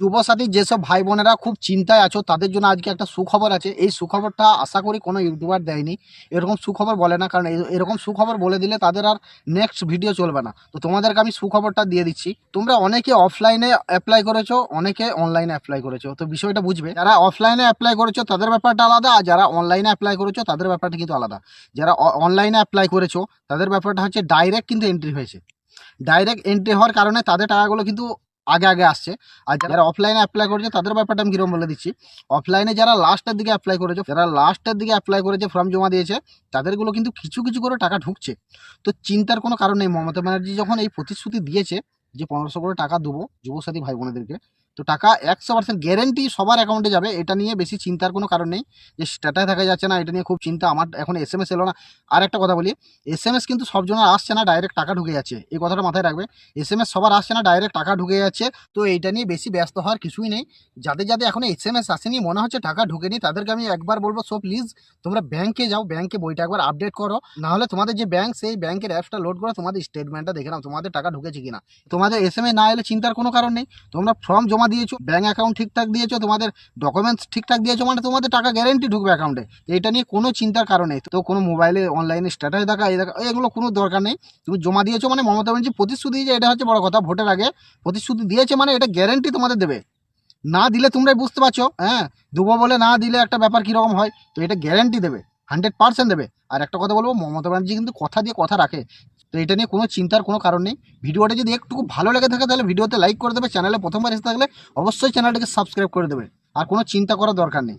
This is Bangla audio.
যুবসাথী যেসব ভাই বোনেরা খুব চিন্তায় আছো তাদের জন্য আজকে একটা সুখবর আছে। এই সুখবরটা আশা করি কোনো ইউটিউবার দেয়নি। এরকম সুখবর বলে না, কারণ এরকম সুখবর বলে দিলে তাদের আর নেক্সট ভিডিও চলবে না। তো তোমাদেরকে আমি সুখবরটা দিয়ে দিচ্ছি। তোমরা অনেকে অফলাইনে অ্যাপ্লাই করেছো, অনেকে অনলাইনে অ্যাপ্লাই করেছো। তো বিষয়টা বুঝবে, যারা অফলাইনে অ্যাপ্লাই করেছো তাদের ব্যাপারটা আলাদা, আর যারা অনলাইনে অ্যাপ্লাই করেছো তাদের ব্যাপারটা কিন্তু আলাদা। যারা অনলাইনে অ্যাপ্লাই করেছো তাদের ব্যাপারটা হচ্ছে ডাইরেক্ট কিন্তু এন্ট্রি হয়েছে। ডাইরেক্ট এন্ট্রি হওয়ার কারণে তাদের টাকাগুলো কিন্তু আগে আগে আসছে। আর যারা অফলাইনে অ্যাপ্লাই করেছে তাদের ব্যাপারটা আমি কিরকম বলে দিচ্ছি। অফলাইনে যারা লাস্টের দিকে অ্যাপ্লাই করেছে, ফর্ম জমা দিয়েছে, তাদেরগুলো কিন্তু কিছু কিছু করে টাকা ঢুকছে। তো চিন্তার কোনো কারণ নেই। মমতা ব্যানার্জি যখন এই প্রতিশ্রুতি দিয়েছে যে 1500 করে টাকা দেবো যুবসাথী ভাই বোনেদেরকে, তো টাকা 100% গ্যারেন্টি সবার অ্যাকাউন্টে যাবে। এটা নিয়ে বেশি চিন্তার কোনো কারণ নেই যে স্ট্যাটাস দেখা যাচ্ছে না, এটা নিয়ে খুব চিন্তা। আমার এখন SMS এলো না। আর একটা কথা বলি, SMS কিন্তু সব জনের আসছে না, ডাইরেক্ট টাকা ঢুকে যাচ্ছে। এই কথাটা মাথায় রাখবে। SMS সবার আসছে না, ডাইরেক্ট টাকা ঢুকে যাচ্ছে। তো এইটা নিয়ে বেশি ব্যস্ত হওয়ার কিছুই নেই। যাদের যাদের এখনো SMS আসেনি, মনে হচ্ছে টাকা ঢুকেনি, তাদেরকে আমি একবার বলবো, সো প্লিজ তোমরা ব্যাংকে যাও, ব্যাংকে বইটা একবার আপডেট করো। না হলে তোমাদের যে ব্যাংক, সেই ব্যাংকের অ্যাপসটা লোড করে তোমাদের স্টেটমেন্টটা দেখে নাও তোমাদের টাকা ঢুকেছে কিনা। তোমাদের SMS না এলে চিন্তার কোনো কারণ নেই। তোমরা ফর্ম জমা দিয়েছো, ব্যাংক অ্যাকাউন্ট ঠিকঠাক দিয়েছো, তোমাদের ডকুমেন্টস ঠিকঠাক দিয়েছো, মানে তোমাদের টাকা গ্যারেন্টি ঢুকবে অ্যাকাউন্টে। এটা নিয়ে কোনো চিন্তার কারণ নেই। তো কোনো মোবাইলে অনলাইনে স্ট্যাটাস দেখা, এই দেখা, এগুলো কোনো দরকার নেই। তুমি জমা দিয়েছো মানে মমতা ব্যানার্জি প্রতিশ্রুতি দিয়েছে, এটা হচ্ছে বড় কথা। ভোটের আগে প্রতিশ্রুতি দিয়েছে মানে এটা গ্যারেন্টি তোমাদের দেবে। না দিলে তোমরাই বুঝতে পারছো, হ্যাঁ, দেবো বলে না দিলে একটা ব্যাপার কীরকম হয়। তো এটা গ্যারেন্টি দেবে, 100% দেবে। আর একটা কথা বলবো, মমতা ব্যানার্জি কিন্তু কথা দিয়ে কথা রাখে। তো এটা নিয়ে কোনো চিন্তার কোনো কারণ নেই। ভিডিওটা যদি একটু ভালো লেগে থাকে তাহলে ভিডিওতে লাইক করে দেবে। চ্যানেলে প্রথমবার এসে থাকলে অবশ্যই চ্যানেলটাকে সাবস্ক্রাইব করে দেবে। আর কোনো চিন্তা করার দরকার নেই।